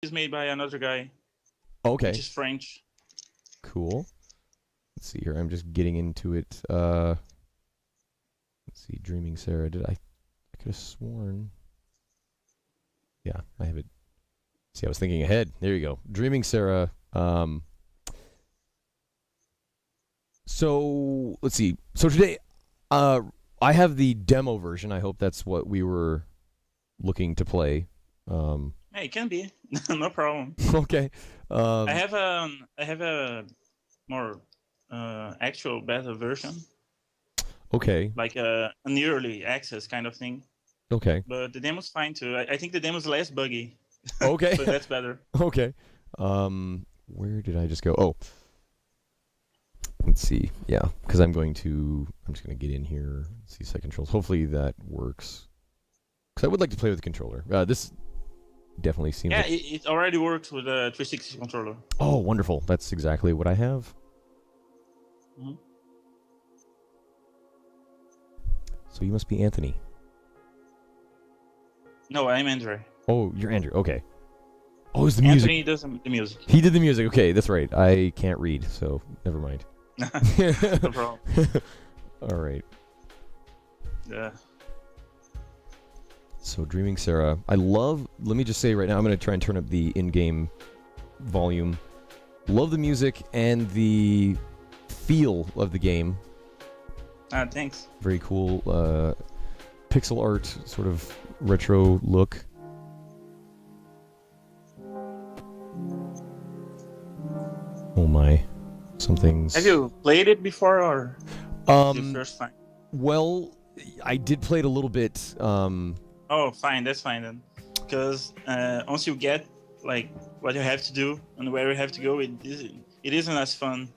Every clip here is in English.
is made by another guy, Okay, which is French. cool. Let's see here. I'm just getting into it. Let's see. Dreaming Sarah. Did I? I could have sworn. Yeah, I have it. See, I was thinking ahead. There you go. Dreaming Sarah. So let's see. So today, I have the demo version. I hope that's what we were looking to play. Hey, it can be. No problem. Okay. I have a more actual beta version, Okay. like an early access kind of thing. Okay. But the demo's fine too. I think the demo's less buggy. Okay. So that's better. Okay. Where did I just go? Oh, let's see. Yeah, because I'm just gonna get in here, see set controls. Hopefully that works. Because I would like to play with the controller. This definitely seems. Yeah, Like... it already works with a 360 controller. Oh, wonderful! That's exactly what I have. Mm-hmm. So you must be Anthony. No, I'm Andre. Oh, you're Andrew. Okay. Oh, it's the music. Anthony does the music. He did the music. Okay, that's right. I can't read, so never mind. No problem. All right. Yeah. So Dreaming Sarah, let me just say right now, I'm going to try and turn up the in-game volume. Love the music and the feel of the game. Thanks. Very cool pixel art, sort of retro look. Oh my, something's... Have you played it before, or the first time? Well, I did play it a little bit. Oh, fine, that's fine then. Because once you get like what you have to do and where you have to go, it isn't as fun.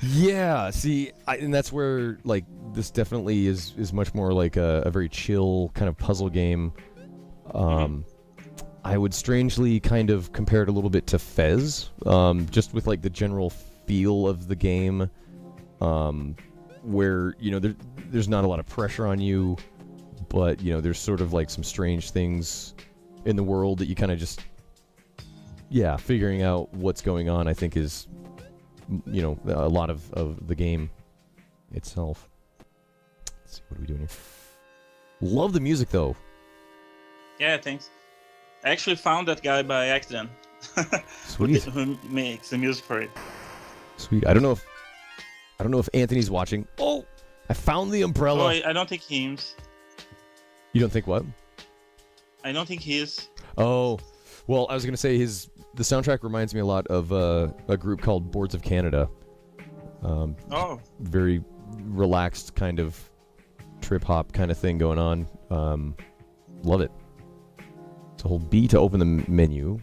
Yeah, see, and that's where like this definitely is much more like a very chill kind of puzzle game. I would strangely kind of compare it a little bit to Fez, just with like the general feel of the game, where there's not a lot of pressure on you, but there's sort of like some strange things in the world that you kind of just figuring out what's going on. I think is a lot of the game itself. Let's see, what are we doing here? Love the music though. Yeah, thanks. I actually found that guy by accident. Sweet. Who makes the music for it? Sweet. I don't know if Anthony's watching. Oh, I found the umbrella. Oh, I don't think he is. You don't think what? I don't think he is. Oh, well, I was gonna say the soundtrack reminds me a lot of a group called Boards of Canada. Very relaxed kind of trip hop kind of thing going on. Love it. So hold B to open the menu.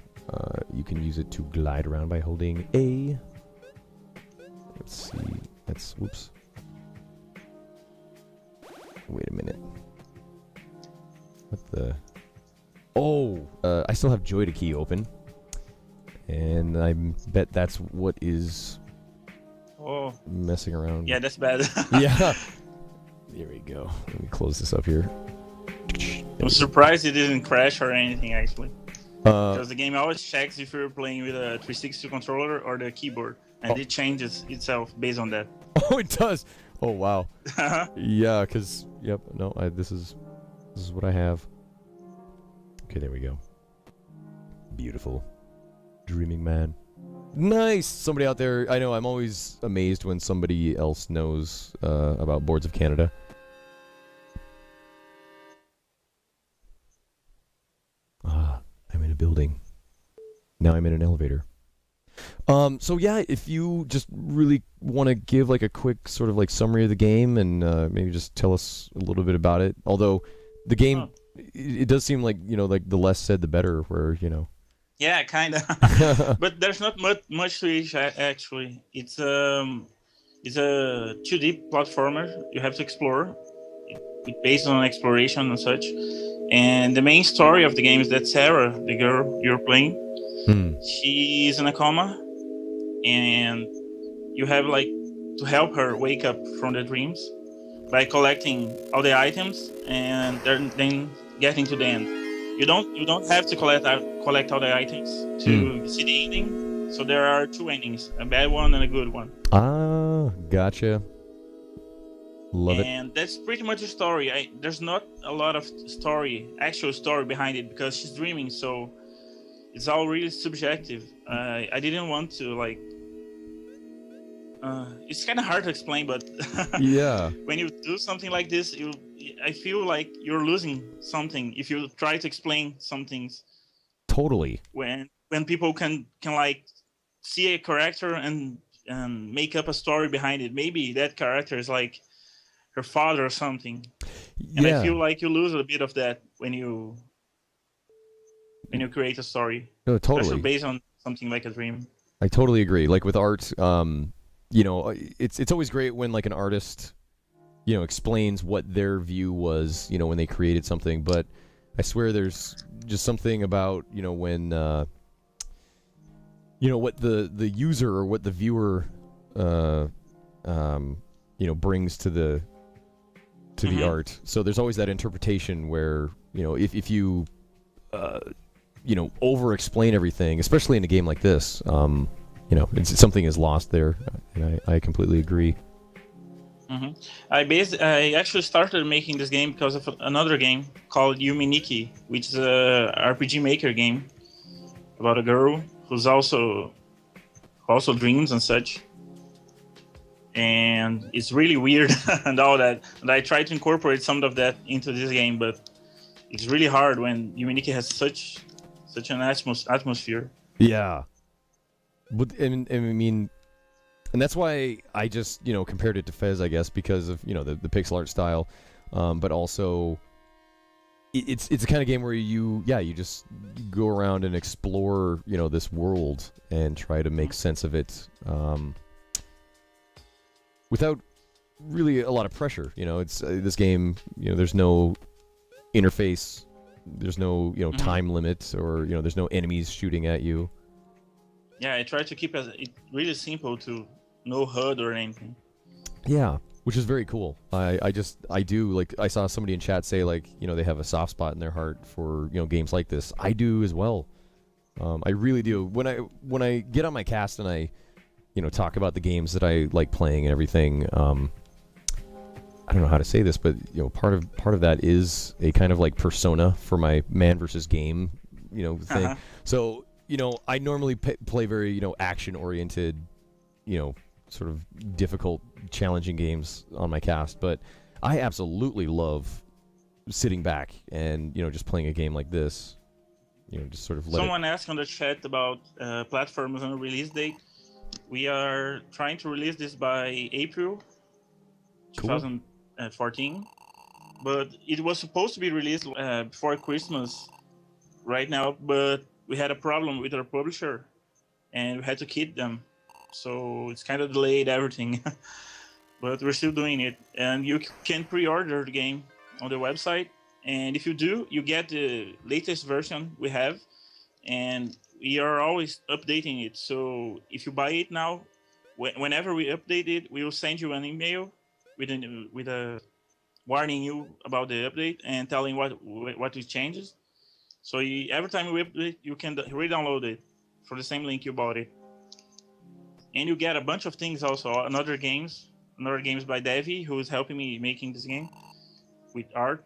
You can use it to glide around by holding A. Let's see. Whoops. Wait a minute. What the? Oh, I still have Joy to key open. And I bet that's what is messing around. Yeah, that's bad. Yeah. There we go. Let me close this up here. I'm surprised it didn't crash or anything, actually. Because the game always checks if you're playing with a 360 controller or the keyboard. And it changes itself based on that. Oh, it does? Oh, wow. Yeah, because, yep, no, this is what I have. Okay, there we go. Beautiful. Dreaming man. Nice! Somebody out there, I know, I'm always amazed when somebody else knows about Boards of Canada. I'm in a building. Now I'm in an elevator. So yeah, if you just really want to give like a quick sort of like summary of the game and maybe just tell us a little bit about it. Although the game, it does seem like, like the less said the better, where, Yeah, kind of. But there's not much to it, actually. It's a 2D platformer. You have to explore. It's based on exploration and such. And the main story of the game is that Sarah, the girl you're playing, she's in a coma, and you have like to help her wake up from the dreams by collecting all the items and then getting to the end. you don't have to collect all the items to see the ending. So there are two endings, a bad one and a good one. Ah, gotcha. Love it. And that's pretty much the story. There's not a lot of actual story behind it, because she's dreaming, so it's all really subjective. I didn't want to like. It's kind of hard to explain, but Yeah. when you do something like this, I feel like you're losing something if you try to explain some things. Totally. When people can like see a character and make up a story behind it. Maybe that character is like her father or something. And Yeah. I feel like you lose a bit of that when you create a story. No, totally. Especially based on something like a dream. I totally agree. Like with art, you know, it's always great when like an artist, you know, explains what their view was, you know, when they created something. But I swear there's just something about, you know, when, you know, what the user or what the viewer, you know, brings to the art. So there's always that interpretation where, you know, if you, you know, over-explain everything, especially in a game like this, you know, something is lost there, and I completely agree. Mm-hmm. I actually started making this game because of another game called Yumi Nikki, which is a RPG Maker game about a girl who's also dreams and such. And it's really weird and all that. And I tried to incorporate some of that into this game, but it's really hard when Yumi Nikki has such an atmosphere. Yeah. But I mean, and that's why I just, you know, compared it to Fez, I guess, because of, you know, the pixel art style, but also it's the kind of game where you just go around and explore, you know, this world and try to make sense of it, without really a lot of pressure. You know, it's this game, you know, there's no interface, there's no, you know, time limit, or, you know, there's no enemies shooting at you. Yeah, I try to keep it really simple, to no HUD or anything. Yeah, which is very cool. I do, like, I saw somebody in chat say, like, you know, they have a soft spot in their heart for, you know, games like this. I do as well. I really do. When I get on my cast and I, you know, talk about the games that I like playing and everything, I don't know how to say this, but, you know, part of that is a kind of like persona for my man versus game, you know, thing. So, you know, I normally play very, you know, action-oriented, you know, sort of difficult, challenging games on my cast. But I absolutely love sitting back and, you know, just playing a game like this. You know, just sort of Someone asked on the chat about platforms and release date. We are trying to release this by April 2014. But it was supposed to be released before Christmas right now, but we had a problem with our publisher, and we had to keep them. So it's kind of delayed everything. But we're still doing it. And you can pre-order the game on the website. And if you do, you get the latest version we have. And we are always updating it. So if you buy it now, whenever we update it, we will send you an email with a warning you about the update and telling what it changes. So every time we update, you can re-download it for the same link you bought it. And you get a bunch of things also, another games by Devi, who is helping me making this game with art.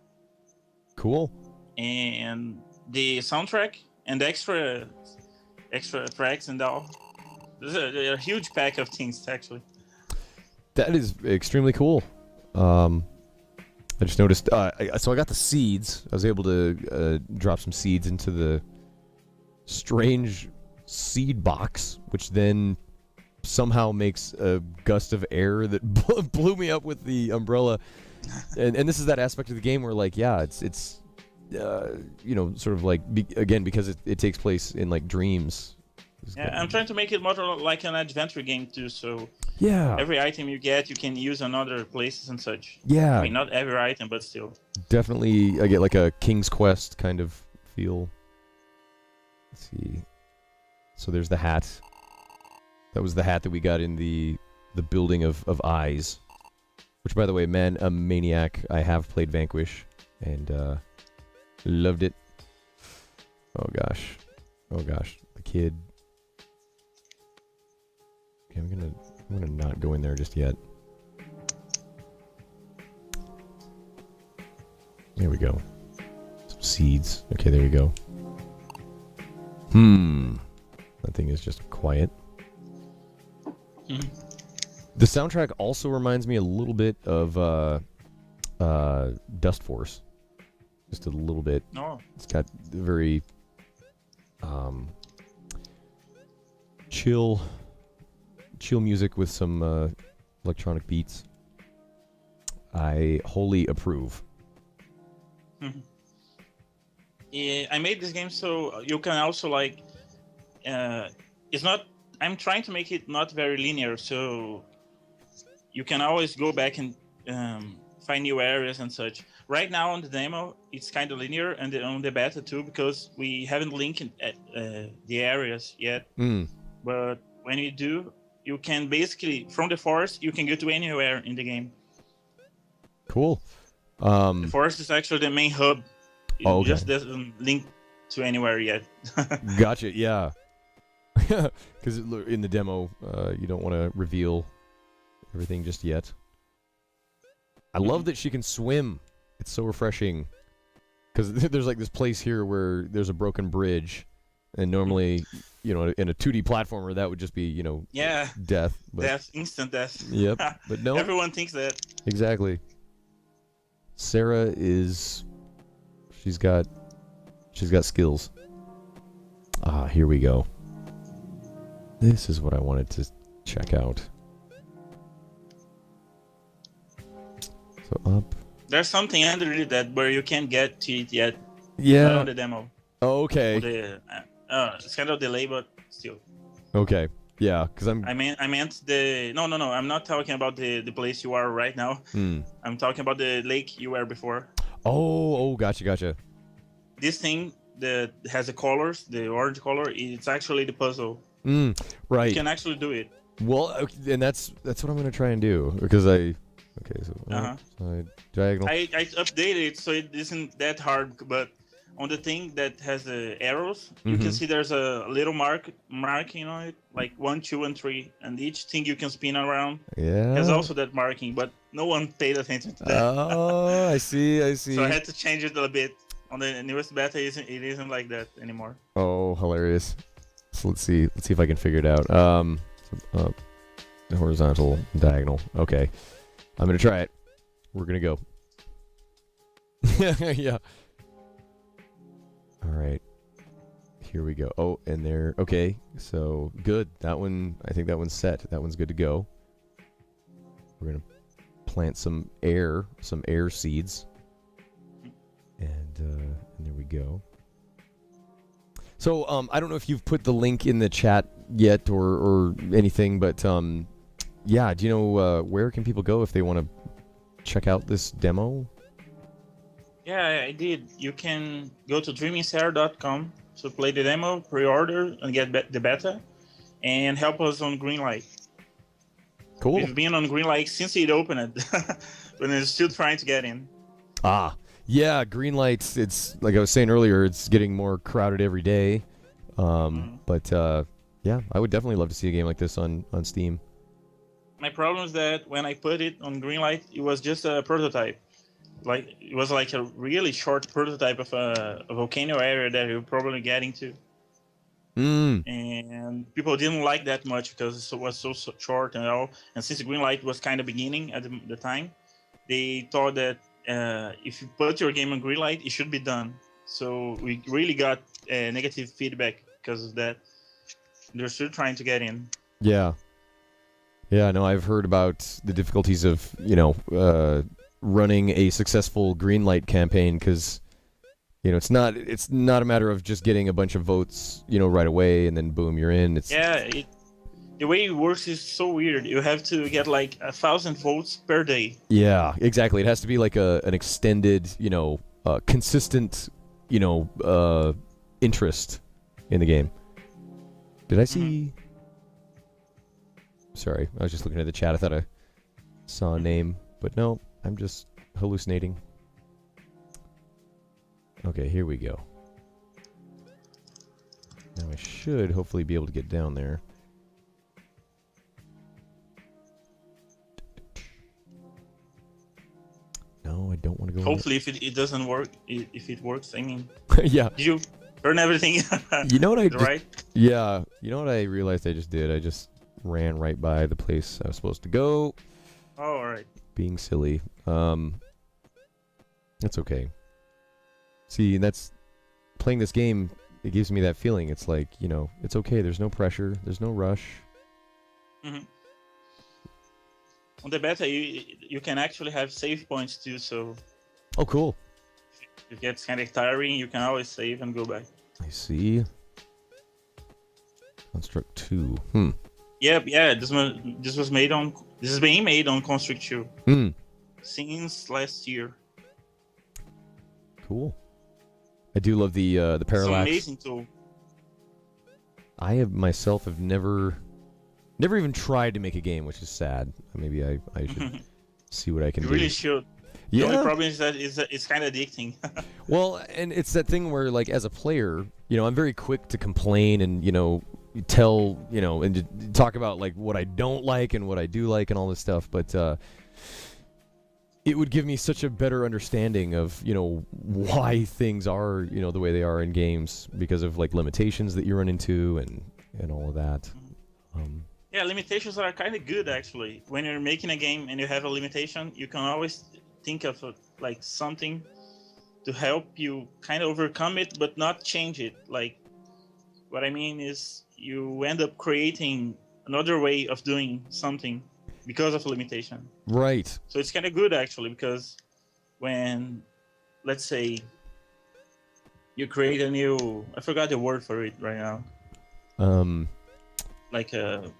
Cool. And the soundtrack and extra tracks and all. There's a huge pack of things, actually. That is extremely cool. I just noticed, so I got the seeds. I was able to drop some seeds into the strange seed box, which then somehow makes a gust of air that blew me up with the umbrella. And this is that aspect of the game where, like, yeah, it's you know, sort of like, again, because it takes place in, like, dreams. Yeah, I'm trying to make it more like an adventure game too, so yeah, every item you get, you can use on other places and such. Yeah. I mean, not every item, but still. Definitely, I get like a King's Quest kind of feel. Let's see. So there's the hat. That was the hat that we got in the building of Eyes. Which, by the way, man, a maniac. I have played Vanquish and loved it. Oh gosh. Oh gosh. The kid. Okay, I'm gonna not go in there just yet. There we go. Some seeds. Okay, there we go. That thing is just quiet. The soundtrack also reminds me a little bit of Dust Force. Just a little bit. Oh. It's got very chill music with some electronic beats. I wholly approve. Yeah, I made this game so you can also like. It's not. I'm trying to make it not very linear, so you can always go back and find new areas and such. Right now on the demo, it's kind of linear, and on the beta too, because we haven't linked the areas yet. But when you do, you can basically, from the forest, you can go to anywhere in the game. Cool. The forest is actually the main hub. It okay. just doesn't link to anywhere yet. Gotcha, yeah. Because in the demo, you don't want to reveal everything just yet. I love that she can swim. It's so refreshing. Because there's like this place here where there's a broken bridge, and normally, in a 2D platformer, that would just be, death. But, death, instant death. Yep, but no. Everyone thinks that. Exactly. Sarah is... She's got skills. Ah, here we go. This is what I wanted to check out. So up. There's something under that where you can't get to it yet. Yeah. Not on the demo. Oh, okay. It's kind of delayed, but still. Okay. Yeah, because I meant the... No. I'm not talking about the place you are right now. I'm talking about the lake you were before. Oh, gotcha. This thing that has the colors, the orange color, it's actually the puzzle. Right. You can actually do it. Well, and that's what I'm gonna try and do because side diagonal. I updated it so it isn't that hard, but on the thing that has the arrows, you can see there's a little marking on it, like 1, 2, and 3, and each thing you can spin around has also that marking, but no one paid attention to that. Oh, I see. So I had to change it a little bit. On the newest beta, it isn't like that anymore. Oh, hilarious! So let's see if I can figure it out. Horizontal, diagonal. Okay, I'm gonna try it. We're gonna go. Yeah. All right. Here we go. Oh, and there. Okay, so good. That one. I think that one's set. That one's good to go. We're gonna plant some air seeds. And there we go. So I don't know if you've put the link in the chat yet or anything, but yeah, do you know where can people go if they want to check out this demo? Yeah, I did. You can go to dreamingsarah.com to play the demo, pre-order, and get the beta, and help us on Greenlight. Cool. We've been on Greenlight since it opened, but it's still trying to get in. Ah. Yeah, Greenlight, it's like I was saying earlier, it's getting more crowded every day. But yeah, I would definitely love to see a game like this on Steam. My problem is that when I put it on Greenlight, it was just a prototype. Like it was like a really short prototype of a volcano area that you're probably getting to. And people didn't like that much because it was so short and all. And since Greenlight was kind of beginning at the time, they thought that if you put your game on Greenlight, it should be done. So we really got negative feedback because of that. They're still trying to get in. Yeah. Yeah, no, I've heard about the difficulties of, running a successful Greenlight campaign because, it's not a matter of just getting a bunch of votes, right away and then boom, you're in. The way it works is so weird. You have to get like 1,000 votes per day. Yeah, exactly. It has to be like an extended, consistent, interest in the game. Did I see? Sorry, I was just looking at the chat. I thought I saw a name, but no, I'm just hallucinating. Okay, here we go. should hopefully be able to get down there. No, I don't want to go. Hopefully, if it doesn't work, if it works, I mean, Yeah. did you burn everything? You know what I just, right? Yeah. You know what I realized I just did? I just ran right by the place I was supposed to go. Oh, all right. Being silly. That's okay. See, that's playing this game. It gives me that feeling. It's like, you know, it's okay. There's no pressure. There's no rush. Mm-hmm. On the beta, you can actually have save points too. So. Oh, cool. If it gets kind of tiring, you can always save and go back. I see. Construct 2. Yeah. This was made on. This is being made on Construct 2. Since last year. Cool. I do love the parallax. It's an amazing tool. I have never even tried to make a game, which is sad. Maybe I should see what I can do. You really should. Yeah. The only problem is that it's kind of addicting. Well, and it's that thing where, like, as a player, you know, I'm very quick to complain and, you know, tell, you know, and to talk about, like, what I don't like and what I do like and all this stuff. But it would give me such a better understanding of, you know, why things are, you know, the way they are in games because of, like, limitations that you run into and all of that. Yeah, limitations are kind of good, actually. When you're making a game and you have a limitation, you can always think of like something to help you kind of overcome it, but not change it. Like, what I mean is you end up creating another way of doing something because of a limitation. Right. So it's kind of good, actually, because when, let's say, you create a new, I forgot the word for it right now. Like a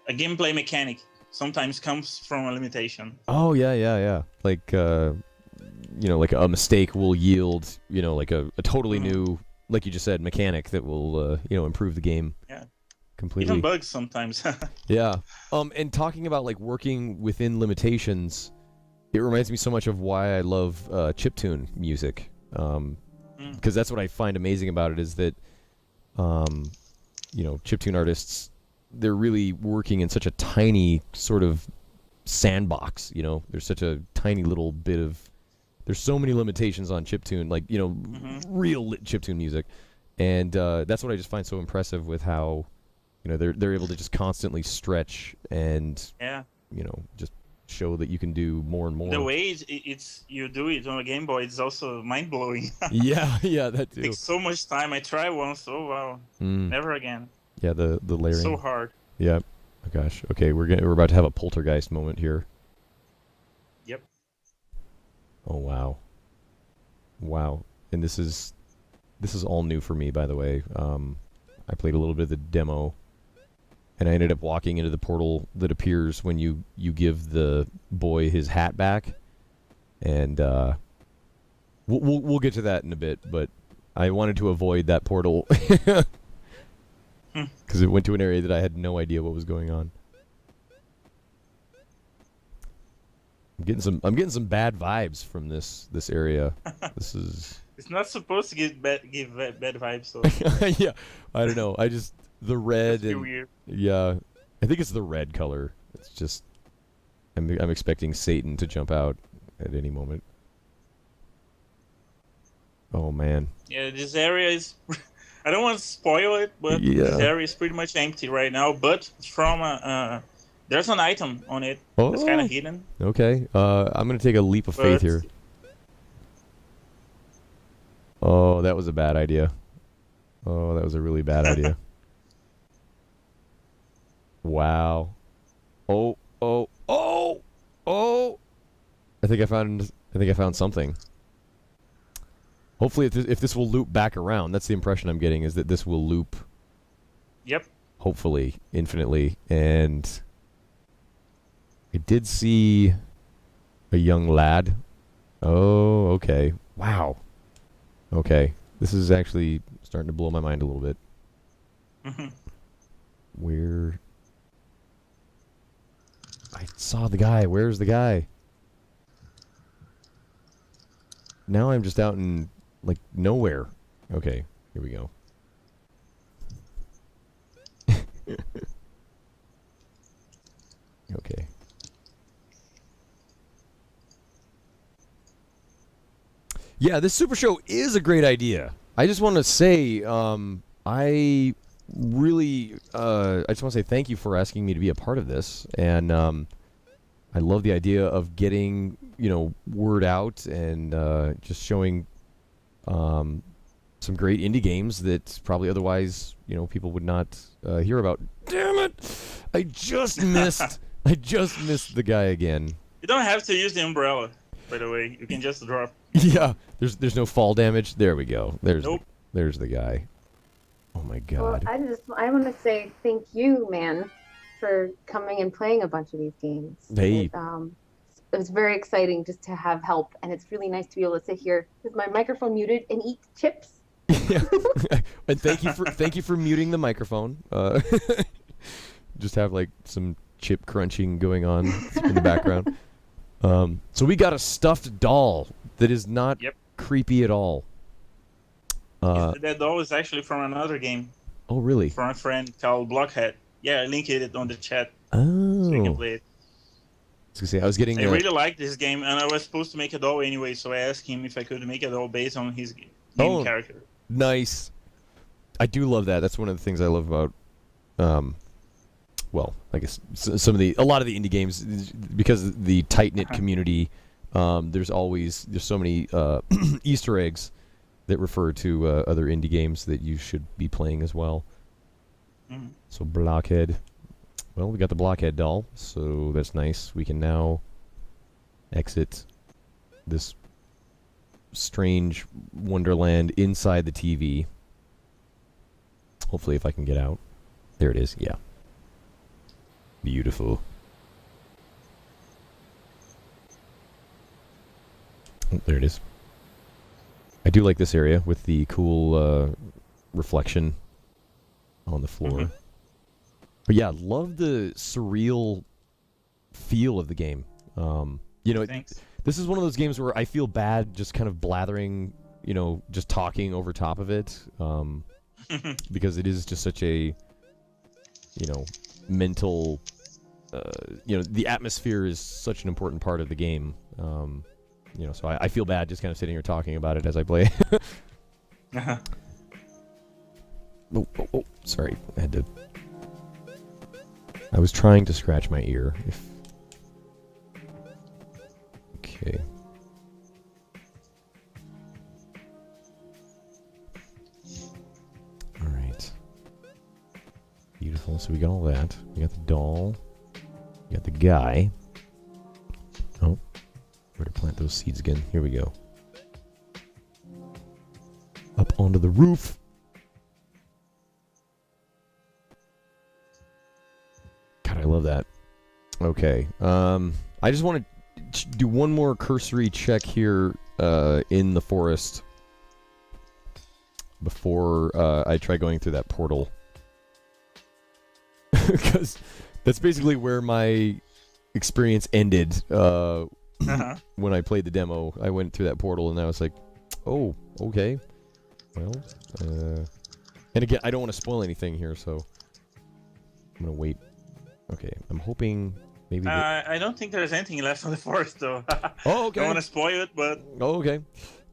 gameplay mechanic sometimes comes from a limitation. Oh, yeah. Like, you know, like a mistake will yield, you know, like a totally new, like you just said, mechanic that will, you know, improve the game. Yeah. Completely. Even bugs sometimes. Yeah. And talking about, like, working within limitations, it reminds me so much of why I love chiptune music. Because that's what I find amazing about it is that, you know, chiptune artists, they're really working in such a tiny sort of sandbox, you know. There's such a tiny little bit of... There's so many limitations on chiptune, like, you know, real chiptune music. And that's what I just find so impressive with how, you know, they're able to just constantly stretch and, you know, just show that you can do more and more. The way it's you do it on a Game Boy is also mind-blowing. yeah, that too. It takes so much time. I tried once, oh wow. Never again. Yeah, the layering. So hard. Yeah. Oh gosh. Okay, we're about to have a poltergeist moment here. Yep. Oh wow. Wow. And this is all new for me, by the way. I played a little bit of the demo, and I ended up walking into the portal that appears when you give the boy his hat back, and we'll get to that in a bit. But I wanted to avoid that portal. Because it went to an area that I had no idea what was going on. I'm getting some bad vibes from this area. This is. It's not supposed to give bad vibes. So. Yeah, I don't know. The red and weird. Yeah, I think it's the red color. It's just I'm expecting Satan to jump out at any moment. Oh man. Yeah, this area is. I don't want to spoil it, but this area is pretty much empty right now. But from there's an item on it. Oh. It's kind of hidden. Okay. I'm gonna take a leap of faith here. Oh, that was a bad idea. Oh, that was a really bad idea. Wow. Oh. I think I found something. Hopefully, if this will loop back around, that's the impression I'm getting, is that this will loop. Yep. Hopefully, infinitely. And I did see a young lad. Oh, okay. Wow. Okay. This is actually starting to blow my mind a little bit. Where... I saw the guy. Where's the guy? Now I'm just out in, like, nowhere. Okay, here we go. Yeah, this Super Show is a great idea. I just want to say, I really, I just want to say thank you for asking me to be a part of this, and I love the idea of getting word out and just showing some great indie games that probably otherwise people would not hear about. Damn it! I just missed the guy again. You don't have to use the umbrella, by the way. You can just drop. Yeah, there's no fall damage. There we go. Nope. There's the guy. Oh my god. Well, I want to say thank you, man, for coming and playing a bunch of these games. Hey. It was very exciting just to have help, and it's really nice to be able to sit here with my microphone muted and eat chips. Yeah. And thank you for muting the microphone. Just have like some chip crunching going on in the background. So we got a stuffed doll that is not creepy at all. That doll is actually from another game. Oh, really? From a friend called Blockhead. Yeah, I linked it on the chat. Oh. So you can play it. I was getting. I really liked this game, and I was supposed to make a doll anyway, so I asked him if I could make a doll based on his game character. Nice. I do love that. That's one of the things I love about. Well, I guess a lot of the indie games, because of the tight knit community, there's so many Easter eggs that refer to other indie games that you should be playing as well. Mm. So Blockhead. Well, we got the Blockhead doll, so that's nice. We can now exit this strange wonderland inside the TV. Hopefully, if I can get out. There it is. Yeah. Beautiful. Oh, there it is. I do like this area with the cool reflection on the floor. Mm-hmm. But yeah, love the surreal feel of the game. This is one of those games where I feel bad just kind of blathering, just talking over top of it, because it is just such a, mental, the atmosphere is such an important part of the game. So I feel bad just kind of sitting here talking about it as I play. Uh-huh. Oh, sorry. I was trying to scratch my ear. Okay. All right. Beautiful. So we got all that. We got the doll. We got the guy. Oh. Where to plant those seeds again? Here we go. Up onto the roof. God, I love that. Okay. I just want to do one more cursory check here in the forest before I try going through that portal. Because that's basically where my experience ended when I played the demo. I went through that portal and I was like, oh, okay. Well, and again, I don't want to spoil anything here, so I'm going to wait. Okay, I'm hoping maybe... I don't think there's anything left on the forest, though. Oh, okay. I don't want to spoil it, but... Oh, okay.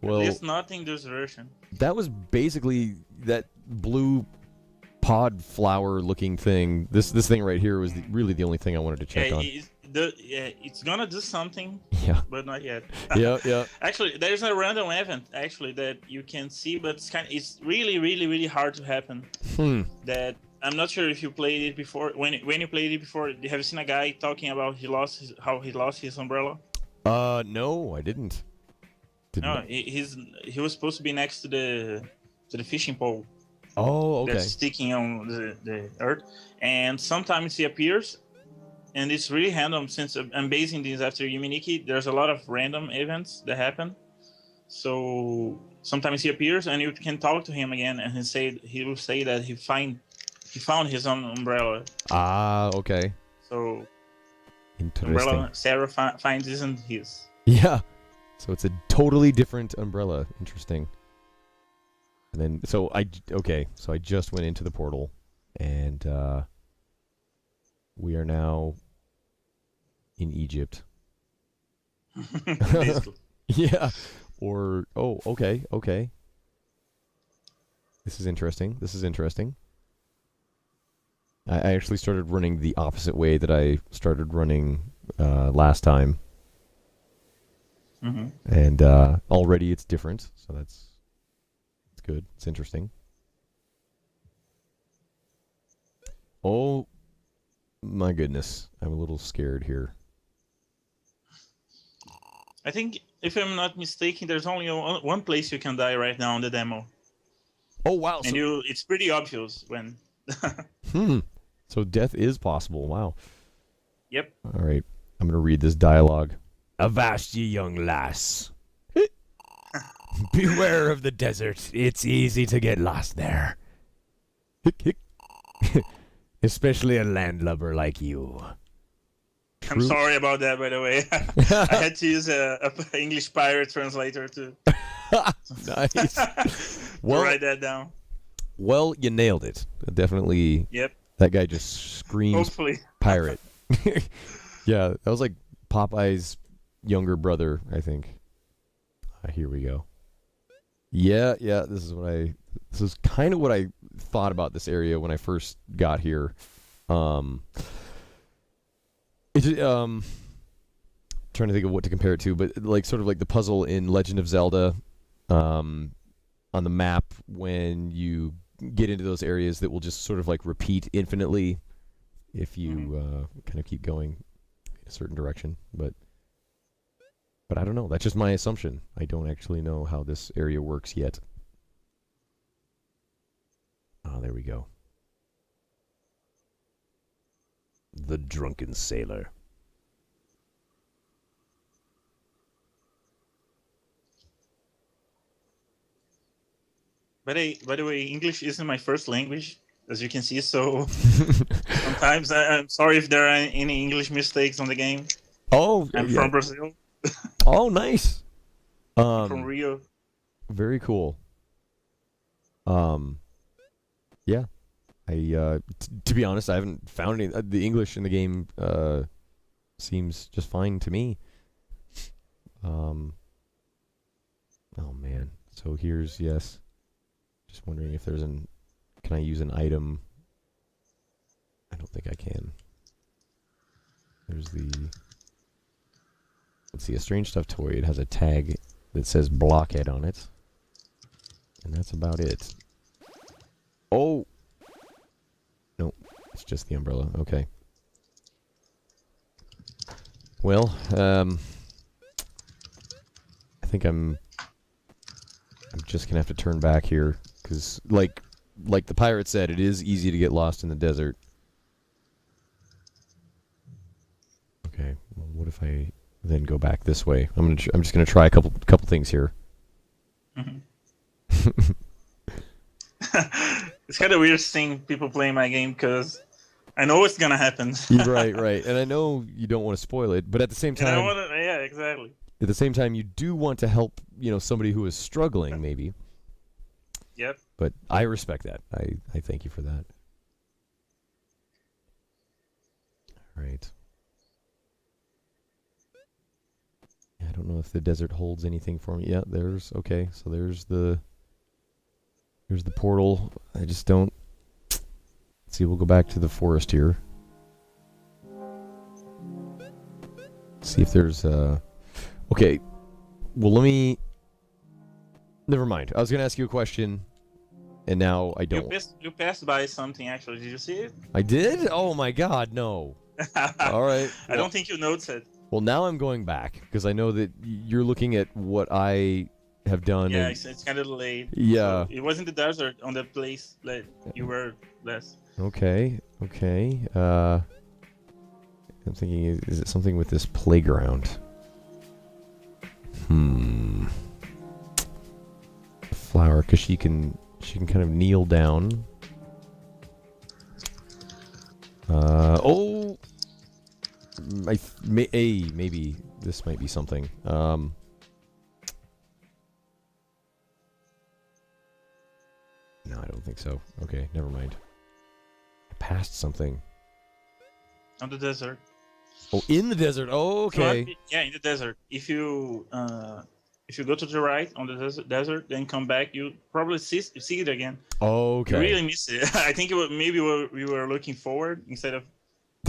Well, there's nothing in this version. That was basically that blue pod flower looking thing. This thing right here was really the only thing I wanted to check on. It's gonna do something, but not yet. Yeah. Actually, there's a random event that you can see, but it's really, really, really hard to happen. That I'm not sure if you played it before. When you played it before, have you seen a guy talking about how he lost his umbrella? No, I didn't. He was supposed to be next to the fishing pole. Oh, okay. That's sticking on the earth, and sometimes he appears, and it's really random. Since I'm basing this after Yuminiki, there's a lot of random events that happen. So sometimes he appears, and you can talk to him again, and he will say that he found his own umbrella. Ah, okay. So interesting. Umbrella Sarah finds isn't his. Yeah. So it's a totally different umbrella. Interesting. And then, so I just went into the portal, and we are now in Egypt. Basically. Yeah. Or okay. This is interesting. I actually started running the opposite way that I started running last time, and already it's different. So it's good. It's interesting. Oh my goodness, I'm a little scared here. I think, if I'm not mistaken, there's only one place you can die right now on the demo. Oh wow! And it's pretty obvious when. So death is possible. Wow. Yep. All right, I'm gonna read this dialogue. Avast ye young lass. Beware of the desert. It's easy to get lost there. Especially a landlubber like you. I'm sorry about that, by the way. I had to use a English pirate translator to Nice. Well, write that down. Well, you nailed it. Definitely. Yep. That guy just screams Hopefully. pirate. Yeah, that was like Popeye's younger brother, I think. Here we go. Yeah, this is kind of what I thought about this area when I first got here. Trying to think of what to compare it to, but like sort of like the puzzle in Legend of Zelda, on the map when you get into those areas that will just sort of like repeat infinitely if you kind of keep going in a certain direction. But I don't know. That's just my assumption. I don't actually know how this area works yet. Oh, there we go. The drunken sailor. By the way, English isn't my first language, as you can see, so sometimes I'm sorry if there are any English mistakes on the game. Oh, I'm from Brazil. Oh, nice. From Rio. Very cool. Yeah. To be honest, I haven't found any. The English in the game seems just fine to me. Oh man. So here's yes. Just wondering if there's can I use an item? I don't think I can. There's let's see, a strange stuffed toy. It has a tag that says Blockhead on it. And that's about it. Oh! Nope, it's just the umbrella. Okay. Well, I think I'm just gonna have to turn back here, because like the pirate said, it is easy to get lost in the desert. Okay, well, what if I then go back this way? I'm just gonna try a couple things here. It's kind of weird seeing people playing my game because I know what's gonna happen. Right, and I know you don't want to spoil it, but at the same time, yeah, exactly. At the same time, you do want to help, somebody who is struggling, maybe. Yep. But I respect that. I thank you for that. All right. I don't know if the desert holds anything for me. Yeah, okay. So there's the portal. I just don't. Let's see, we'll go back to the forest here. See if there's okay. Well, never mind. I was going to ask you a question, and now I don't. You passed by something, actually. Did you see it? I did? Oh my god, no. All right. I don't think you noticed it. Well, now I'm going back, because I know that you're looking at what I have done. Yeah, it's kind of late. Yeah. So it was in the desert on the place that you were last. Okay. I'm thinking, is it something with this playground? Flower, because she can kind of kneel down. Maybe this might be something. No, I don't think so. Okay, never mind. I passed something. On the desert. Oh, in the desert. Oh, okay. So, yeah, in the desert. If you if you go to the right on the desert, then come back, you probably see it again. Okay. You really miss it. I think maybe we were looking forward instead of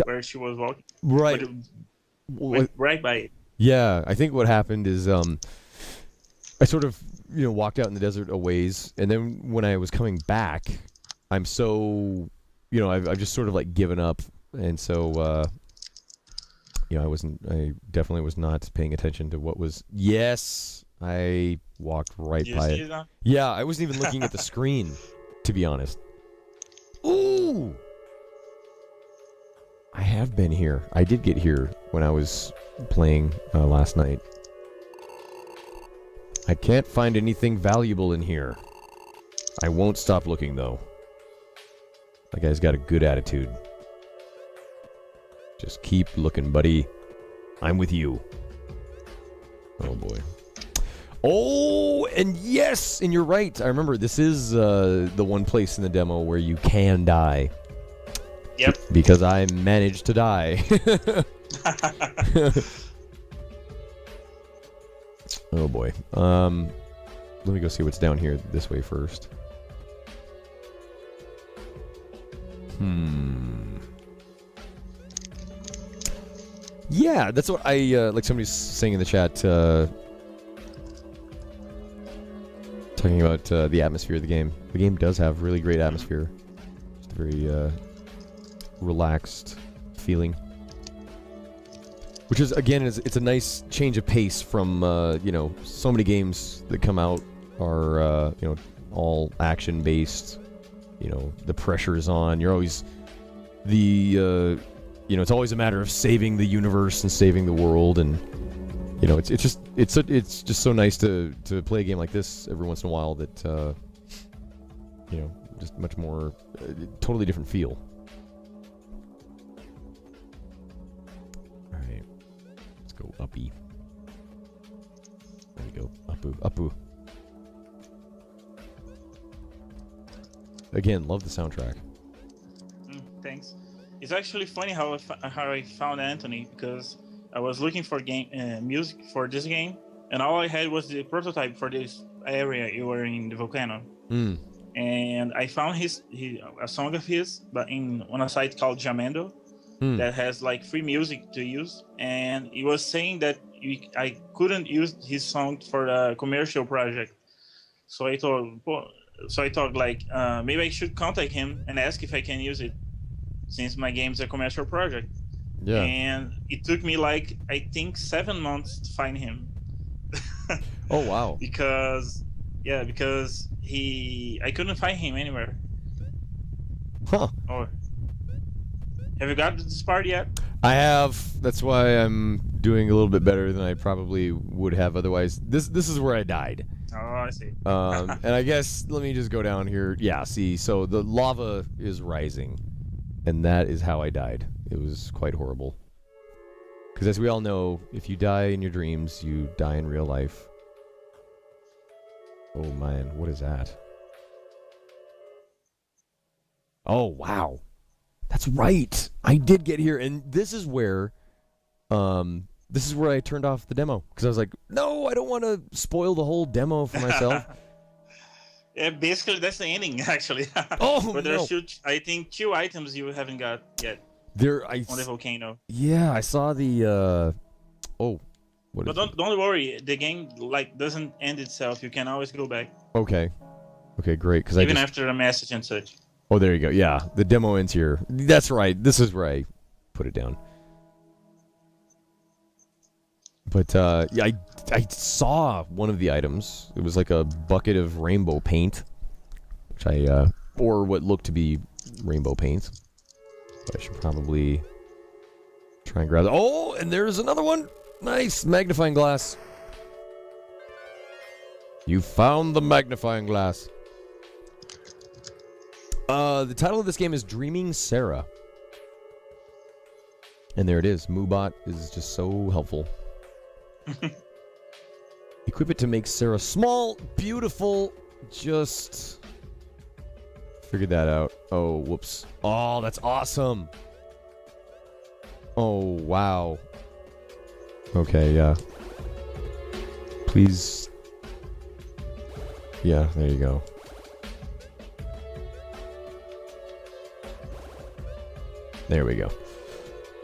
where she was walking. Right. But it went right by it. Yeah, I think what happened is I sort of walked out in the desert a ways, and then when I was coming back, I'm so I've just sort of like given up, and so I definitely was not paying attention to what was. Yes, I walked right by it. Yeah, I wasn't even looking at the screen, to be honest. Ooh! I have been here. I did get here when I was playing last night. I can't find anything valuable in here. I won't stop looking, though. That guy's got a good attitude. Just keep looking, buddy. I'm with you. Oh, boy. Oh, and yes! And you're right. I remember this is the one place in the demo where you can die. Yep. Because I managed to die. Oh boy. Let me go see what's down here this way first. Yeah, that's what I like. Somebody's saying in the chat, talking about the atmosphere of the game. The game does have really great atmosphere. Just a very relaxed feeling, which is again it's a nice change of pace from so many games that come out are all action based. The pressure is on. You're always it's always a matter of saving the universe and saving the world, and it's just so nice to play a game like this every once in a while that just much more totally different feel. Go uppy. There we go. Uppu. Again, love the soundtrack. Thanks. It's actually funny how I found Anthony, because I was looking for music for this game, and all I had was the prototype for this area you were in the volcano. And I found a song of his, but on a site called Jamendo. That has like free music to use, and he was saying that I couldn't use his song for a commercial project. So I thought like maybe I should contact him and ask if I can use it, since my game's a commercial project. Yeah. And it took me like I think 7 months to find him. Oh wow. because I couldn't find him anywhere. Huh. Oh. Have you got to this part yet? I have. That's why I'm doing a little bit better than I probably would have otherwise. This is where I died. Oh, I see. And I guess let me just go down here. Yeah, see, so the lava is rising, and that is how I died. It was quite horrible. Because as we all know, if you die in your dreams, you die in real life. Oh man, what is that? Oh wow. That's right. I did get here, and this is where I turned off the demo, because I was like, no, I don't want to spoil the whole demo for myself. Yeah, basically that's the ending, actually. Oh, but there's I think 2 items you haven't got yet. On the volcano. Yeah, I saw the. But don't worry, the game doesn't end itself. You can always go back. Okay, great. Because even after a message and such. Oh, there you go. Yeah, the demo ends here. That's right. This is where I put it down. But yeah, I saw one of the items. It was like a bucket of rainbow paint, which or what looked to be rainbow paint. So I should probably try and grab it. Oh, and there's another one. Nice magnifying glass. You found the magnifying glass. The title of this game is Dreaming Sarah. And there it is. Moobot is just so helpful. Equip it to make Sarah small, beautiful, just... Figured that out. Oh, whoops. Oh, that's awesome. Oh, wow. Okay, yeah. Please. Yeah, there you go. There we go.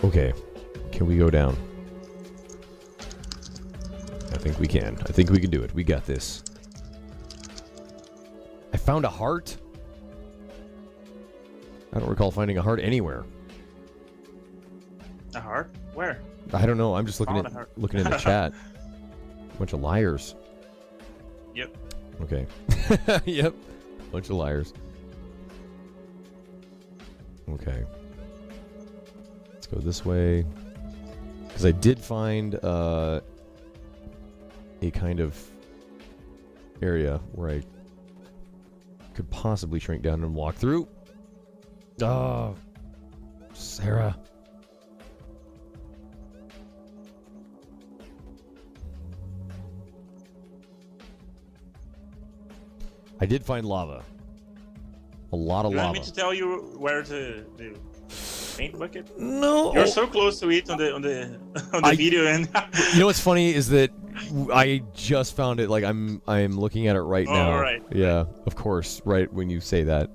Okay. Can we go down? I think we can. I think we can do it. We got this. I found a heart? I don't recall finding a heart anywhere. A heart? Where? I don't know. I'm just looking Found at a heart. looking in the chat. Bunch of liars. Yep. Okay. Yep. Bunch of liars. Okay. Let's go this way. Because I did find a kind of area where I could possibly shrink down and walk through. Oh, Sarah. I did find lava. A lot of You lava. want me to tell you where to do paint bucket? No. You're so close to it on the video, and You know what's funny is that I just found it. Like I'm looking at it right now. Oh, right. Yeah, of course. Right when you say that,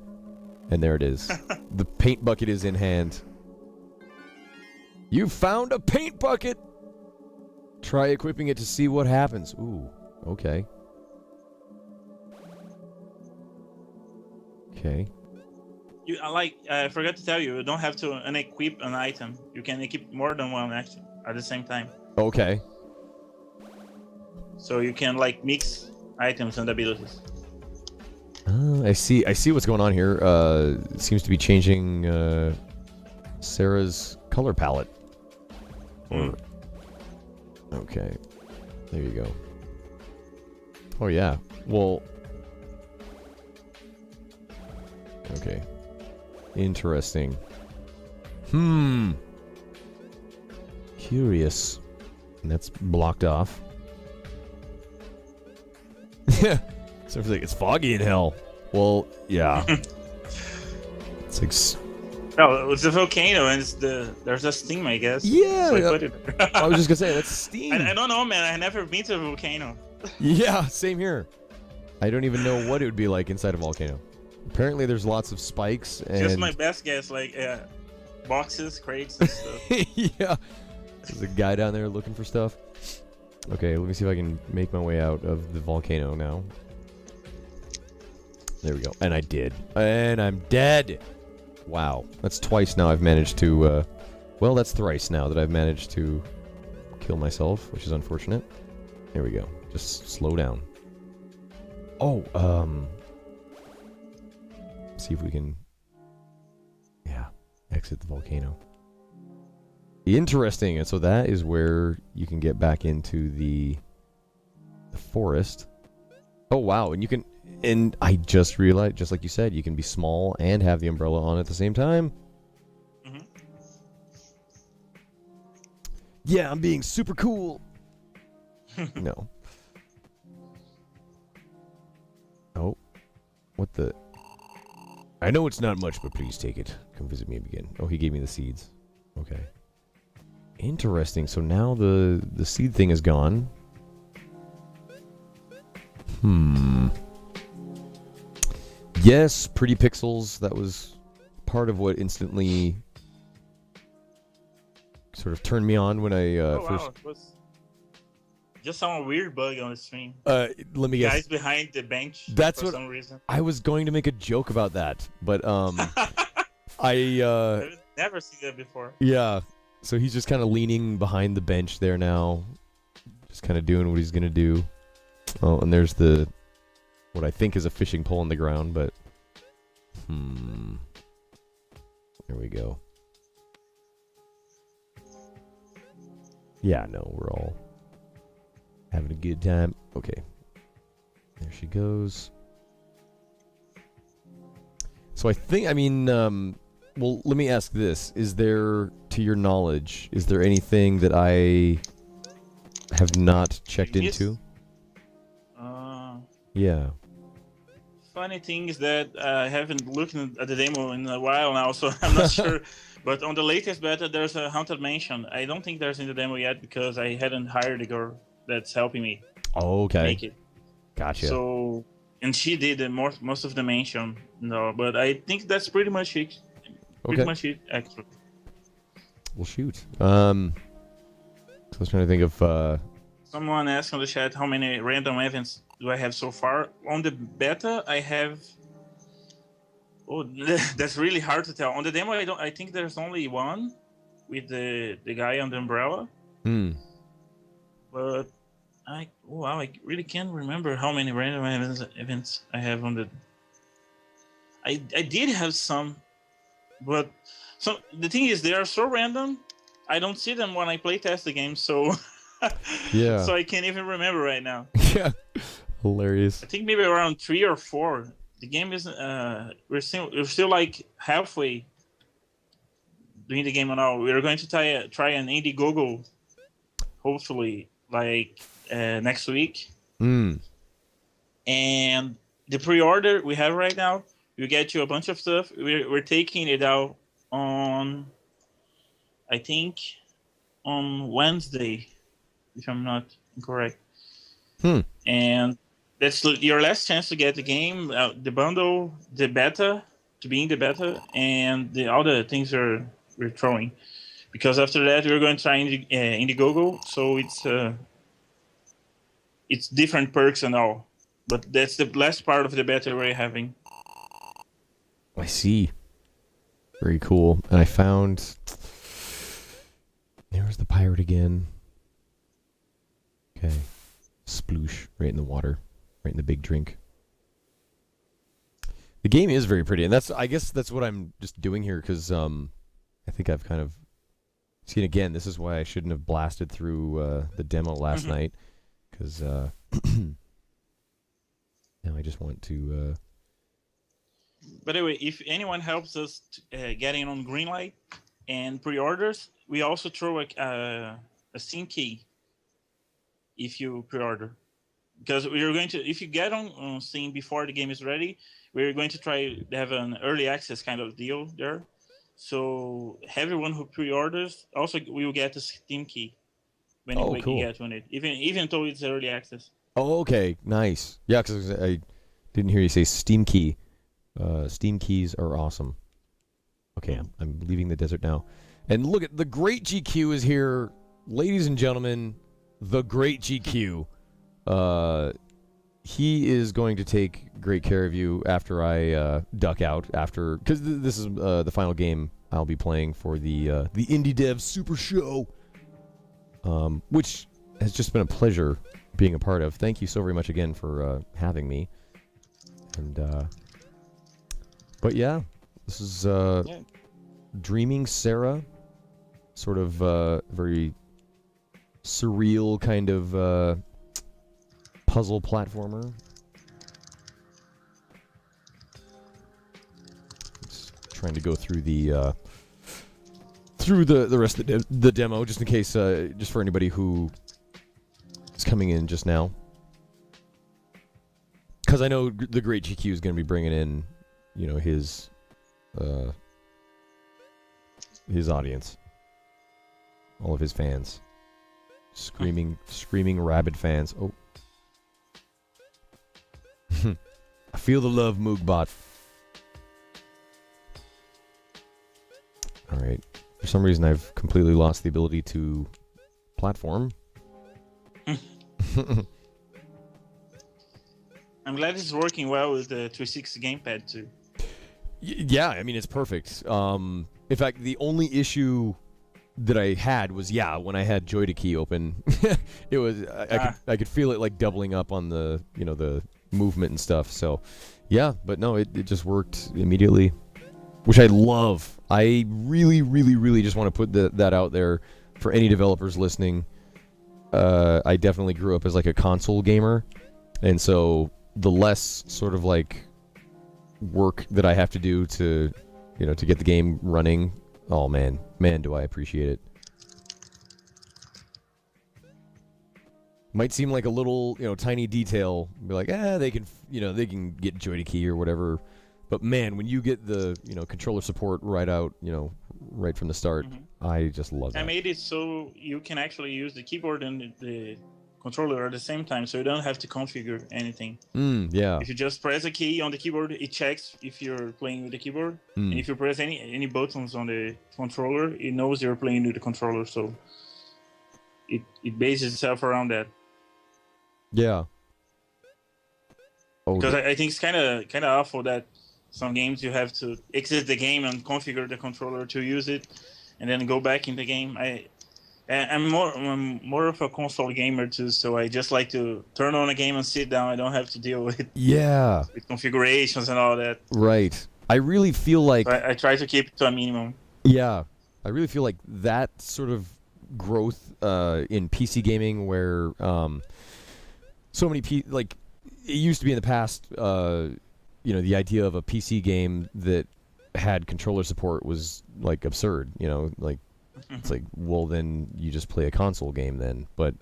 and there it is. The paint bucket is in hand. You found a paint bucket. Try equipping it to see what happens. Ooh. Okay. Okay. I forgot to tell you, you don't have to unequip an item. You can equip more than one actually at the same time. Okay. So you can like mix items and abilities. I see. I see what's going on here. It seems to be changing Sarah's color palette. Okay. There you go. Oh yeah. Well. Okay. Interesting. Curious. And that's blocked off. Yeah. So it's foggy in hell. Well, yeah. It's like. No, it's a volcano, and there's a steam, I guess. Yeah. So I put it. I was just gonna say that's steam. I don't know, man. I never been to a volcano. Yeah, same here. I don't even know what it would be like inside a volcano. Apparently, there's lots of spikes and. Just my best guess, like boxes, crates, and stuff. Yeah. There's a guy down there looking for stuff. Okay, let me see if I can make my way out of the volcano now. There we go. And I did. And I'm dead. Wow. That's twice now I've managed to, well, that's thrice now that I've managed to kill myself, which is unfortunate. There we go. Just slow down. Oh, see if we can, yeah, exit the volcano. Interesting. And so that is where you can get back into the forest. Oh, wow. And you can, and I just realized, just like you said, you can be small and have the umbrella on at the same time. Mm-hmm. Yeah, I'm being super cool. No. Oh. What the? I know it's not much, but please take it. Come visit me again. Oh, he gave me the seeds. Okay. Interesting. So now the seed thing is gone. Yes, pretty pixels. That was part of what instantly sort of turned me on when I first. Wow, it was just some weird bug on the stream. Let me guess. Guys behind the bench. That's for what some reason. I was going to make a joke about that, but I've never seen that before. yeah. So he's just kind of leaning behind the bench there now, just kind of doing what he's gonna do. Oh, and there's what I think is a fishing pole on the ground, but there we go. Yeah, no, we're all having a good time. Okay, there she goes. So I think, well, let me ask this. Is there, to your knowledge, is there anything that I have not checked into? Yeah. Funny thing is that I haven't looked at the demo in a while now, so I'm not sure. But on the latest beta, there's a haunted mansion. I don't think there's in the demo yet because I hadn't hired the girl that's helping me. Oh, okay. make it. Gotcha. So, and she did most of the mention. No, but I think that's pretty much it. Pretty Okay. much it, actually. Well, shoot. So I was trying to think of. Someone asked on the chat how many random events do I have so far. On the beta, I have. Oh, that's really hard to tell. On the demo, I think there's only one with the guy on the umbrella. But I really can't remember how many random events I have on the. I did have some, but the thing is, they are so random. I don't see them when I play test the game, so Yeah. so I can't even remember right now. Yeah. Hilarious. I think maybe around 3 or 4. The game is we're still like halfway doing the game now. We're going to try an Indiegogo, hopefully like next week. And the pre-order we have right now, we get you a bunch of stuff. We're taking it out on, I think, on Wednesday, if I'm not incorrect. And that's your last chance to get the game, the bundle, the beta, to be in the beta, and all the things we're throwing. Because after that, we're going to try Indiegogo, so it's different perks and all. But that's the last part of the beta we're having. I see. Very cool. And I found... There's the pirate again. Okay. Sploosh. Right in the water. Right in the big drink. The game is very pretty. And I guess that's what I'm just doing here, because I think I've kind of... seen again, this is why I shouldn't have blasted through the demo last night. Because... now I just want to... By the way, if anyone helps us getting on Greenlight and pre-orders, we also throw a Steam key if you pre-order. Because we're going to, if you get on Steam before the game is ready, we're going to try to have an early access kind of deal there. So everyone who pre-orders also will get a Steam key when you get on it, even though it's early access. Oh, okay, nice. Yeah, because I didn't hear you say Steam key. Steam keys are awesome. Okay, I'm leaving the desert now. And look at the great GQ is here. Ladies and gentlemen, the great GQ. He is going to take great care of you after I duck out. Because this is the final game I'll be playing for the Indie Dev Supershow. Which has just been a pleasure being a part of. Thank you so very much again for having me. And... but yeah, this is Dreaming Sarah, sort of very surreal kind of puzzle platformer. Just trying to go through the rest of the demo, just in case, just for anybody who is coming in just now, because I know the great GQ is going to be bringing in, you know, his audience, all of his fans, screaming rabid fans. Oh, I feel the love, Moogbot. All right. For some reason, I've completely lost the ability to platform. I'm glad it's working well with the 360 gamepad too. Yeah, I mean, it's perfect. In fact, the only issue that I had was, when I had Joy to Key open, it was I could feel it like doubling up on the, you know, the movement and stuff. So, yeah, but no, it just worked immediately, which I love. I really, really, really just want to put that out there for any developers listening. I definitely grew up as like a console gamer, and so the less sort of like work that I have to do to, you know, to get the game running, oh man, do I appreciate it. Might seem like a little, you know, tiny detail, be like, they can get Joy to Key or whatever, but man, when you get the, you know, controller support right out, you know, right from the start, I just love that. I made it so you can actually use the keyboard and the controller at the same time, so you don't have to configure anything. Yeah. If you just press a key on the keyboard, it checks if you're playing with the keyboard, and if you press any buttons on the controller, it knows you're playing with the controller. So it bases itself around that. Yeah. Oh, Because I think it's kind of awful that some games you have to exit the game and configure the controller to use it, and then go back in the game. I'm more of a console gamer too, so I just like to turn on a game and sit down. I don't have to deal with configurations and all that. Right. I really feel like So I try to keep it to a minimum. Yeah, I really feel like that sort of growth in PC gaming, where so many like it used to be in the past. The idea of a PC game that had controller support was like absurd. Like. It's like, well, then you just play a console game then. But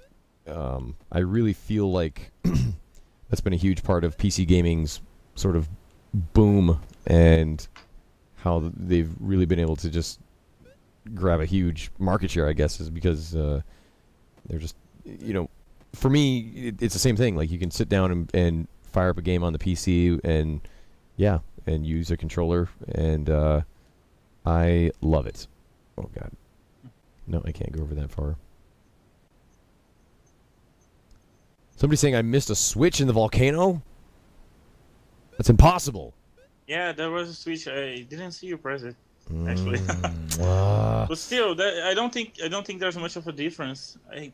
I really feel like that's been a huge part of PC gaming's sort of boom, and how they've really been able to just grab a huge market share, I guess, is because they're just, for me, it's the same thing. Like, you can sit down and fire up a game on the PC and use a controller, and I love it. Oh, God. No, I can't go over that far. Somebody's saying I missed a switch in the volcano? That's impossible. Yeah, there was a switch. I didn't see you press it, actually. But still, I don't think there's much of a difference. I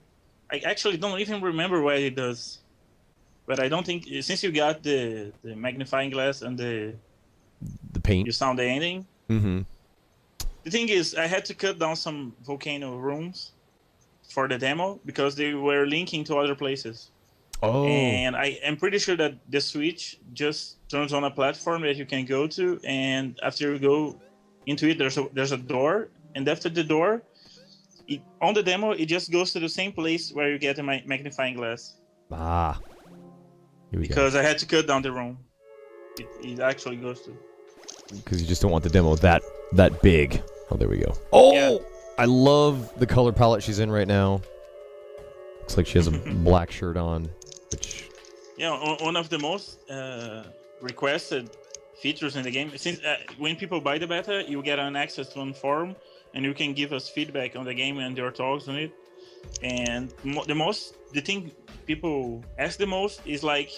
actually don't even remember what it does. But I don't think, since you got the magnifying glass and the paint, you sound the ending. Mm-hmm. The thing is, I had to cut down some volcano rooms for the demo because they were linking to other places. Oh. And I am pretty sure that the switch just turns on a platform that you can go to, and after you go into it, there's a door, and after the door, on the demo, it just goes to the same place where you get the magnifying glass. Ah. Here we because go. I had to cut down the room. It actually goes to. Because you just don't want the demo that big. Oh, there we go. Oh! Yeah. I love the color palette she's in right now. Looks like she has a black shirt on, which... Yeah, one of the most requested features in the game. Since when people buy the beta, you get an access to one forum, and you can give us feedback on the game and your thoughts on it. And the thing people ask the most is like,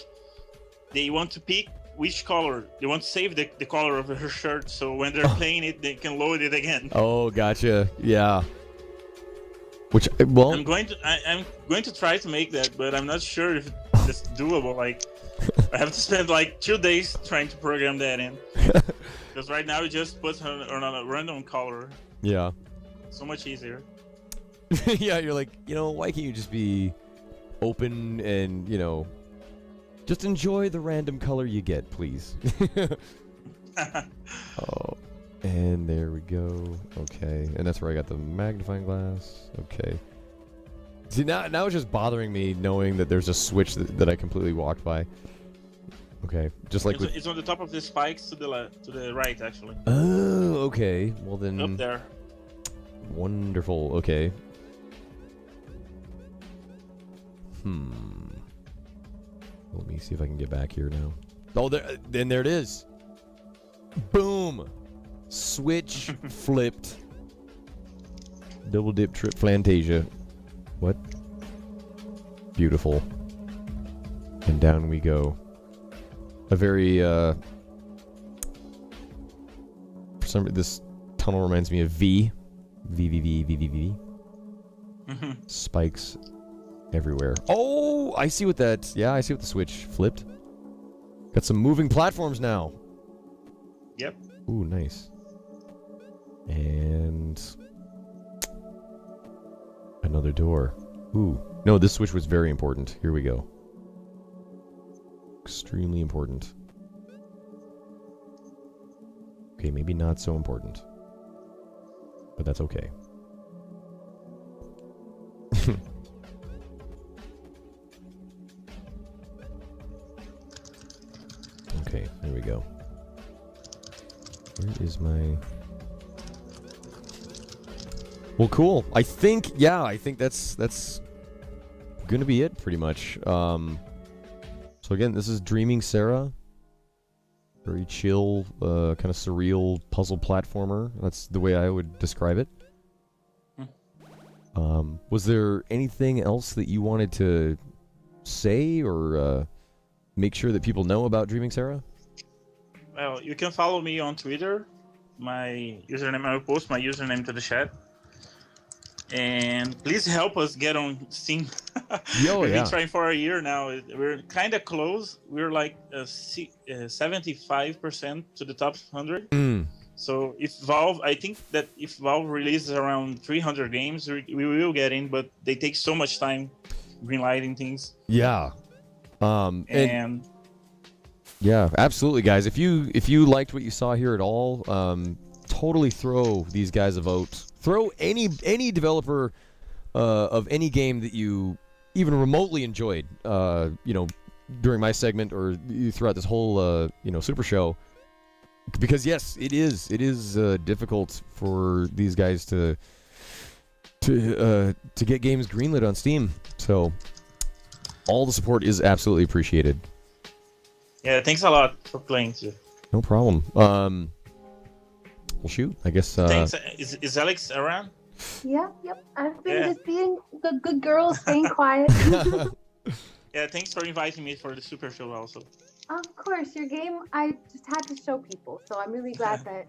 they want to pick which color. They want to save the color of her shirt, so when they're playing it, they can load it again. Oh, gotcha. Yeah. Which, well... I'm going to try to make that, but I'm not sure if it's doable. Like, I have to spend like 2 days trying to program that in. Because right now it just puts her on a random color. Yeah. So much easier. Yeah, you're like, why can't you just be open and, just enjoy the random color you get, please. Oh, and there we go. Okay, and that's where I got the magnifying glass. Okay. See, now it's just bothering me knowing that there's a switch that I completely walked by. Okay, just like it's on the top of the spikes to the right, actually. Oh, okay. Well then. Up there. Wonderful. Okay. Let me see if I can get back here now. Oh, there it is. Boom. Switch flipped. Double dip trip Flantasia. What? Beautiful. And down we go. A very for some this tunnel reminds me of V. V. Spikes everywhere. Oh, I see what that... Yeah, I see what the switch flipped. Got some moving platforms now. Yep. Ooh, nice. And... another door. Ooh. No, this switch was very important. Here we go. Extremely important. Okay, maybe not so important. But that's okay. Okay, there we go. Where is my... Well, cool. I think that's gonna be it pretty much. So again, this is Dreaming Sarah. Very chill, kind of surreal puzzle platformer. That's the way I would describe it. Was there anything else that you wanted to say or make sure that people know about Dreaming Sarah? Well, you can follow me on Twitter. My username, I will post my username to the chat. And please help us get on Steam. We've been trying for a year now. We're kind of close. We're like 75% to the top 100. So I think that if Valve releases around 300 games, we will get in, but they take so much time greenlighting things. Yeah. And yeah, absolutely, guys. If you liked what you saw here at all, totally throw these guys a vote. Throw any developer of any game that you even remotely enjoyed, during my segment or throughout this whole, Super Show. Because yes, it is difficult for these guys to get games greenlit on Steam. So all the support is absolutely appreciated. Yeah, thanks a lot for playing too. No problem. Well, shoot, I guess. Thanks. Is Alex around? Yep. I've been just being a good girl, staying quiet. Yeah, thanks for inviting me for the Super Show also. Of course, your game, I just had to show people, so I'm really glad that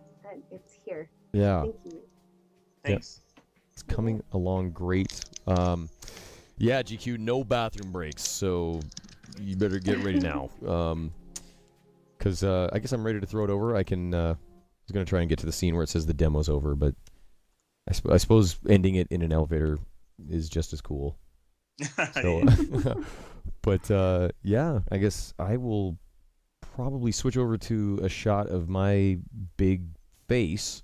it's here. Yeah. Thank you. Thanks. Yep. It's coming along great. Yeah, GQ, no bathroom breaks, so you better get ready now. Because I guess I'm ready to throw it over. I was going to try and get to the scene where it says the demo's over, but I suppose ending it in an elevator is just as cool. So, but yeah, I guess I will probably switch over to a shot of my big face.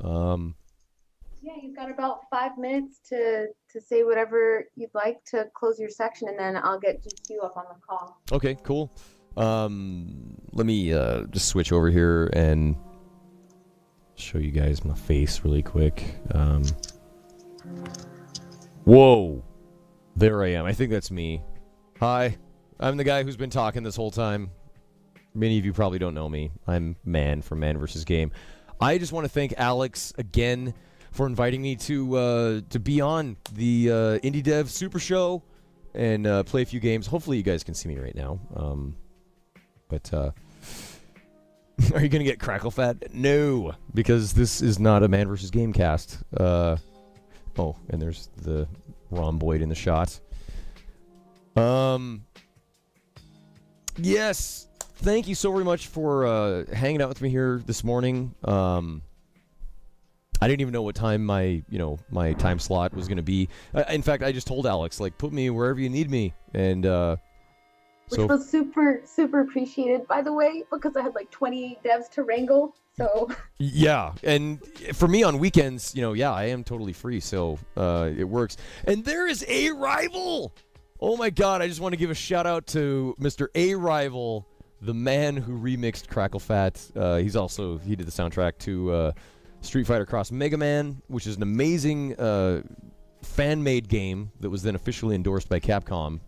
Yeah, you've got about 5 minutes to say whatever you'd like to close your section, and then I'll get GQ up on the call. Okay, cool. Let me just switch over here and show you guys my face really quick. Whoa! There I am. I think that's me. Hi, I'm the guy who's been talking this whole time. Many of you probably don't know me. I'm Man from Man vs. Game. I just want to thank Alex again for inviting me to be on the Indie Dev Super Show and play a few games. Hopefully you guys can see me right now. But are you going to get crackle fat? No, because this is not a Man vs. Game cast. Oh, and there's the Ron Boyd in the shot. Yes, thank you so very much for hanging out with me here this morning. I didn't even know what time my time slot was going to be. In fact, I just told Alex, like, put me wherever you need me, and which was super, super appreciated, by the way, because I had like 20 devs to wrangle. So yeah, and for me on weekends, I am totally free, so it works. And there is A Rival. Oh my God! I just want to give a shout out to Mr. A Rival, the man who remixed Crackle Fat. He did the soundtrack to Street Fighter Cross Mega Man, which is an amazing fan-made game that was then officially endorsed by Capcom.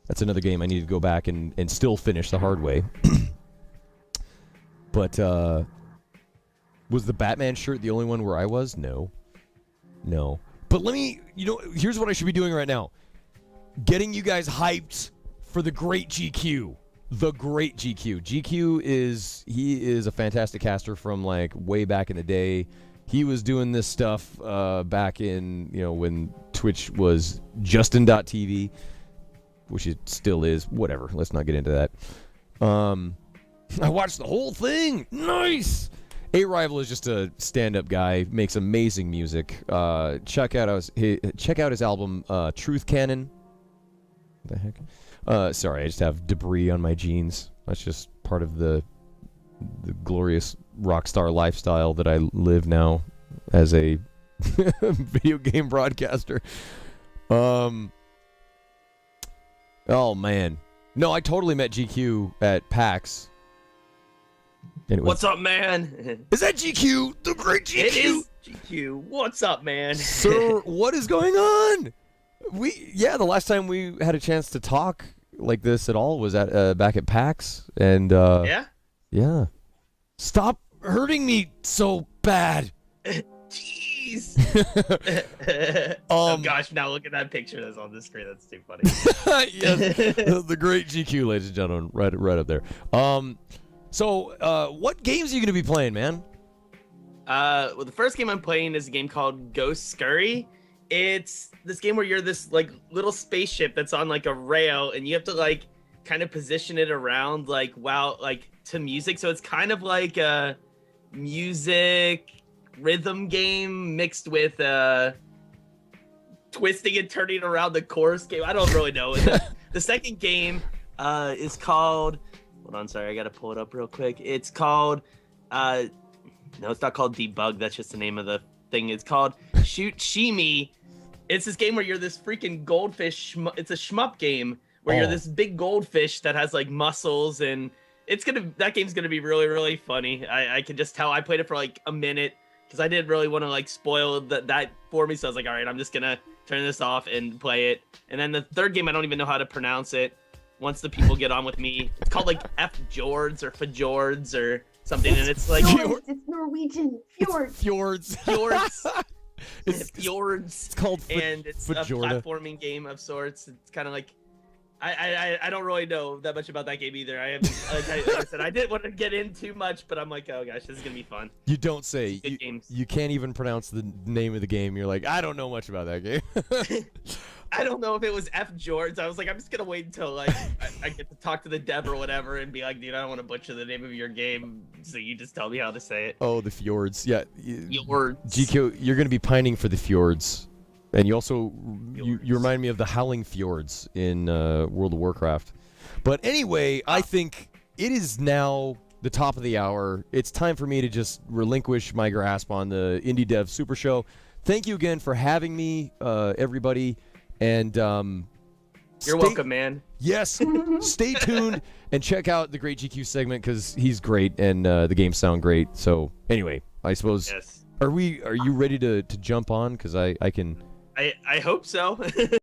That's another game I need to go back and still finish the hard way. But was the Batman shirt the only one where I was? No. But here's what I should be doing right now. Getting you guys hyped for the great GQ. The great GQ. GQ is a fantastic caster from like way back in the day. He was doing this stuff back in, when Twitch was Justin.tv, which it still is. Whatever. Let's not get into that. I watched the whole thing. Nice. A Rival is just a stand-up guy. Makes amazing music. Check out his album Truth Cannon. What the heck? Sorry, I just have debris on my jeans. That's just part of the glorious rock star lifestyle that I live now as a video game broadcaster. Oh man. No, I totally met GQ at PAX. What's up, man? Is that GQ? The great GQ? It is GQ. What's up, man? Sir, what is going on? The last time we had a chance to talk like this at all was at back at PAX, and yeah. Stop hurting me so bad. Jeez. Oh gosh, now look at that picture that's on the screen. That's too funny. Yes, the great GQ, ladies and gentlemen, right up there. So what games are you gonna be playing, man? Well, the first game I'm playing is a game called Ghost Scurry. It's this game where you're this like little spaceship that's on like a rail, and you have to like kind of position it around like to music. So it's kind of like a music rhythm game mixed with twisting and turning around the course game. I don't really know. The second game is called. Hold on, sorry, I gotta pull it up real quick. It's called. No, it's not called Debug. That's just the name of the thing. It's called Shoot Shimi. It's this game where you're this freaking goldfish. It's a shmup game where you're this big goldfish that has like muscles, and that game's gonna be really, really funny. I can just tell. I played it for like a minute because I didn't really want to like spoil that for me. So I was like, all right, I'm just gonna turn this off and play it. And then the third game, I don't even know how to pronounce it. Once the people get on with me, it's called like F Jords or Fjords or something, and it's like Fjords. It's Norwegian. Fjords. Fjords. Fjords. It's called and it's a platforming game of sorts. It's kind of like I don't really know that much about that game either. I said, I didn't want to get in too much, but I'm like, oh gosh, this is gonna be fun. You don't say. Good games. You can't even pronounce the name of the game. You're like, I don't know much about that game. I don't know if it was F George. I was like, I'm just gonna wait until like I get to talk to the dev or whatever and be like, dude, I don't want to butcher the name of your game, so you just tell me how to say it. Oh, the fjords. Yeah. Fjords. GQ, you're gonna be pining for the fjords, and you also you remind me of the Howling Fjords in World of Warcraft. But anyway, I think it is now the top of the hour. It's time for me to just relinquish my grasp on the Indie Dev Super Show. Thank you again for having me, everybody. And you're welcome, man. Yes, stay tuned and check out the Great GQ segment because he's great and the games sound great. So anyway, I suppose. Yes. Are you ready to jump on? Because I can. I hope so.